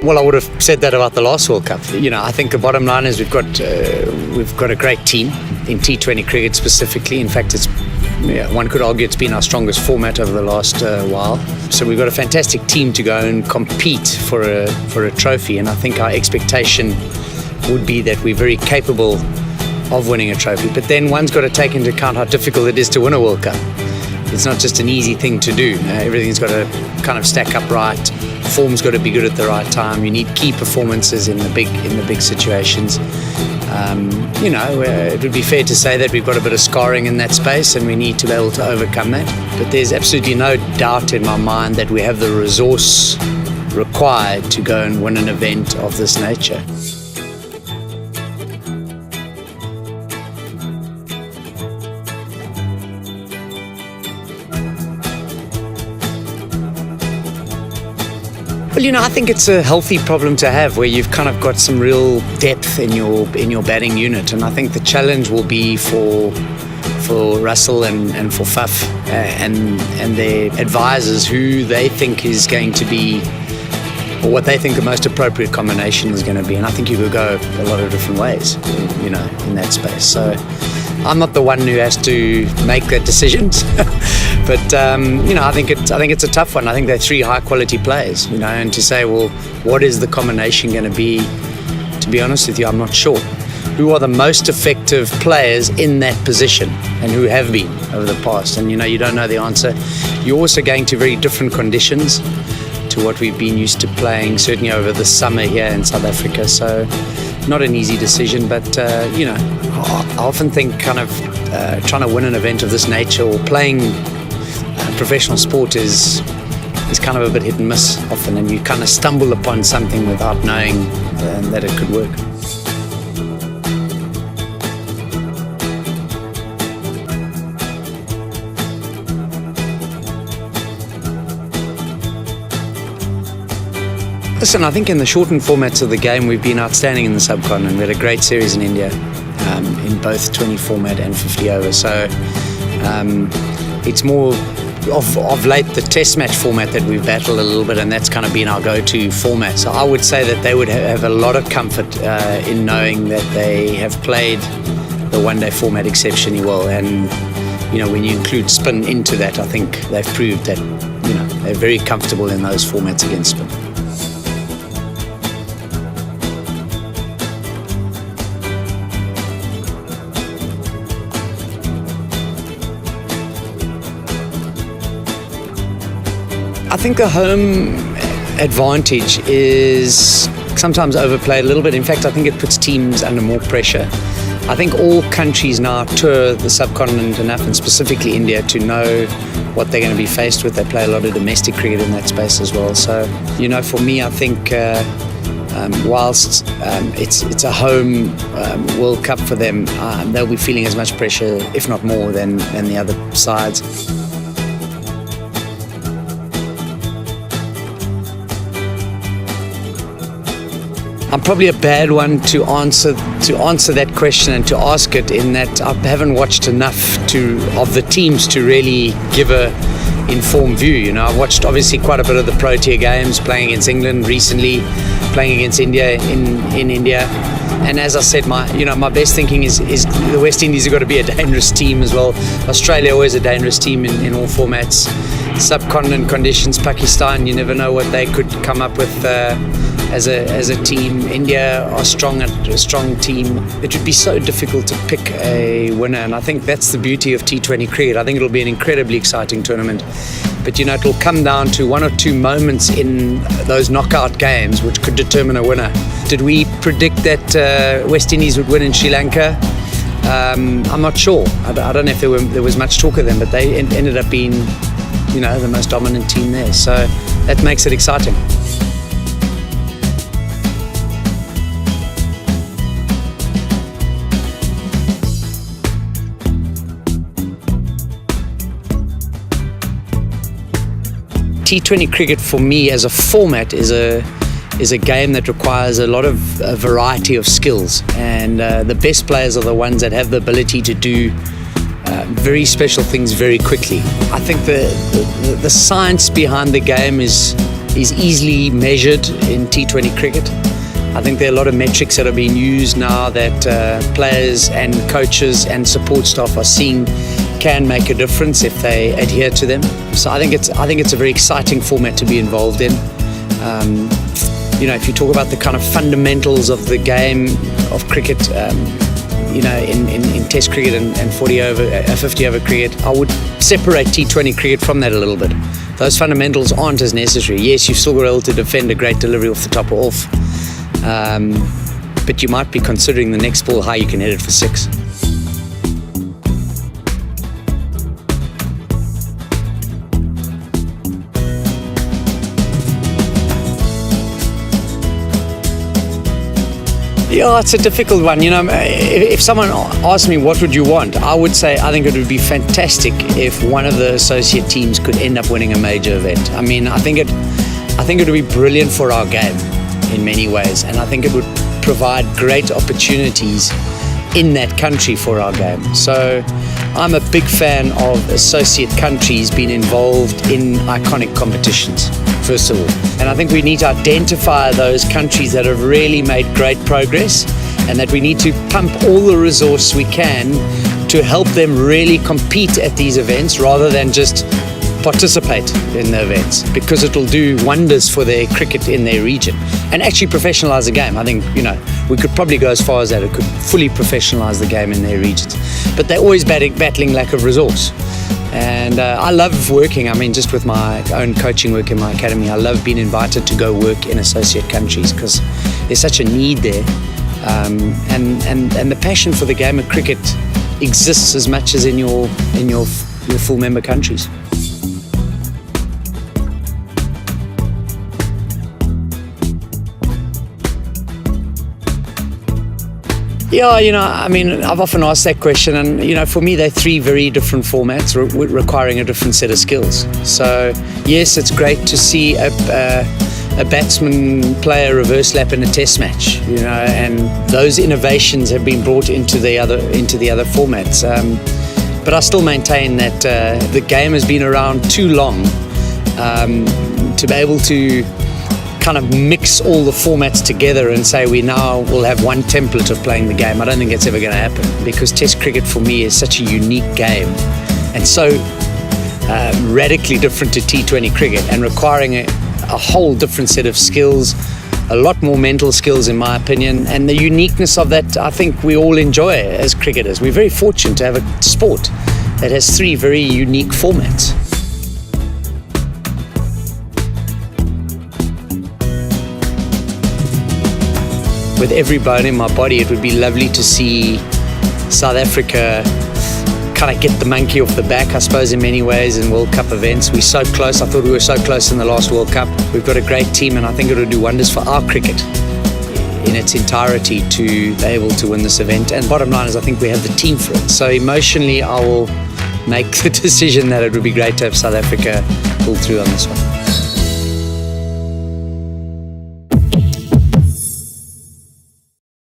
Well, I would have said that about the last World Cup. I think the bottom line is we've got a great team in T20 cricket specifically. In fact, one could argue it's been our strongest format over the last while. So we've got a fantastic team to go and compete for a trophy, and I think our expectation would be that we're very capable of winning a trophy. But then one's got to take into account how difficult it is to win a World Cup. It's not just an easy thing to do. Everything's got to kind of stack up right. Form's got to be good at the right time. You need key performances in the big situations. It would be fair to say that we've got a bit of scarring in that space, and we need to be able to overcome that. But there's absolutely no doubt in my mind that we have the resource required to go and win an event of this nature. Well, I think it's a healthy problem to have where you've kind of got some real depth in your batting unit, and I think the challenge will be for Russell and for Faf and their advisors who they think is going to be, or what they think the most appropriate combination is going to be. And I think you could go a lot of different ways, in that space. So I'm not the one who has to make that decision. But I think it's a tough one. I think they're three high-quality players, and to say, well, what is the combination going to be? To be honest with you, I'm not sure. Who are the most effective players in that position, and who have been over the past? And you don't know the answer. You're also going to very different conditions to what we've been used to playing, certainly over the summer here in South Africa. So, not an easy decision, but I often think kind of trying to win an event of this nature or playing professional sport is kind of a bit hit and miss often, and you kind of stumble upon something without knowing that it could work. Listen, I think in the shortened formats of the game we've been outstanding in the subcontinent. We had a great series in India in both 20 format and 50 over. So it's more of late the test match format that we've battled a little bit, and that's kind of been our go-to format. So I would say that they would have a lot of comfort in knowing that they have played the one-day format exceptionally well. And when you include spin into that, I think they've proved that they're very comfortable in those formats against spin. I think the home advantage is sometimes overplayed a little bit. In fact, I think it puts teams under more pressure. I think all countries now tour the subcontinent enough, and specifically India, to know what they're going to be faced with. They play a lot of domestic cricket in that space as well. So, for me, I think whilst it's a home World Cup for them, they'll be feeling as much pressure, if not more, than the other sides. I'm probably a bad one to answer that question and to ask it, in that I haven't watched enough of the teams to really give a informed view. I've watched obviously quite a bit of the Protea games, playing against England recently, playing against India in India. And as I said, my best thinking is the West Indies have got to be a dangerous team as well. Australia always a dangerous team in all formats. Subcontinent conditions, Pakistan, you never know what they could come up with as a team. India are a strong team. It would be so difficult to pick a winner, and I think that's the beauty of T20 cricket. I think it'll be an incredibly exciting tournament, but it'll come down to one or two moments in those knockout games which could determine a winner. Did we predict that West Indies would win in Sri Lanka? I'm not sure. I don't know if there was much talk of them, but they ended up being the most dominant team there, so that makes it exciting. T20 cricket for me as a format is a game that requires a lot of variety of skills, and the best players are the ones that have the ability to do very special things very quickly. I think the science behind the game is is easily measured in T20 cricket. I think there are a lot of metrics that are being used now that players and coaches and support staff are seeing can make a difference if they adhere to them. So I think it's a very exciting format to be involved in. If you talk about the kind of fundamentals of the game of cricket, in Test cricket and 50 over cricket, I would separate T20 cricket from that a little bit. Those fundamentals aren't as necessary. Yes, you've still got to be able to defend a great delivery off the top or off, but you might be considering the next ball how you can hit it for six. Yeah, it's a difficult one. If someone asked me what would you want, I would say I think it would be fantastic if one of the associate teams could end up winning a major event. I mean, I think it would be brilliant for our game in many ways, and I think it would provide great opportunities in that country for our game. So I'm a big fan of associate countries being involved in iconic competitions, first of all. And I think we need to identify those countries that have really made great progress, and that we need to pump all the resource we can to help them really compete at these events rather than just participate in the events, because it'll do wonders for their cricket in their region and actually professionalize the game. I think, we could probably go as far as that. It could fully professionalize the game in their regions. But they're always battling lack of resource. And I love working, just with my own coaching work in my academy, I love being invited to go work in associate countries because there's such a need there. And the passion for the game of cricket exists as much as in your full member countries. Yeah, I've often asked that question, and for me they're three very different formats requiring a different set of skills. So yes, it's great to see a batsman play a reverse lap in a test match, and those innovations have been brought into the other formats. But I still maintain that the game has been around too long to be able to kind of mix all the formats together and say we now will have one template of playing the game. I don't think it's ever going to happen, because Test cricket for me is such a unique game and so radically different to T20 cricket, and requiring a whole different set of skills, a lot more mental skills in my opinion, and the uniqueness of that I think we all enjoy as cricketers. We're very fortunate to have a sport that has three very unique formats. With every bone in my body, it would be lovely to see South Africa kind of get the monkey off the back, I suppose, in many ways in World Cup events. We're so close. I thought we were so close in the last World Cup. We've got a great team, and I think it would do wonders for our cricket in its entirety to be able to win this event. And bottom line is I think we have the team for it. So emotionally, I will make the decision that it would be great to have South Africa pull through on this one.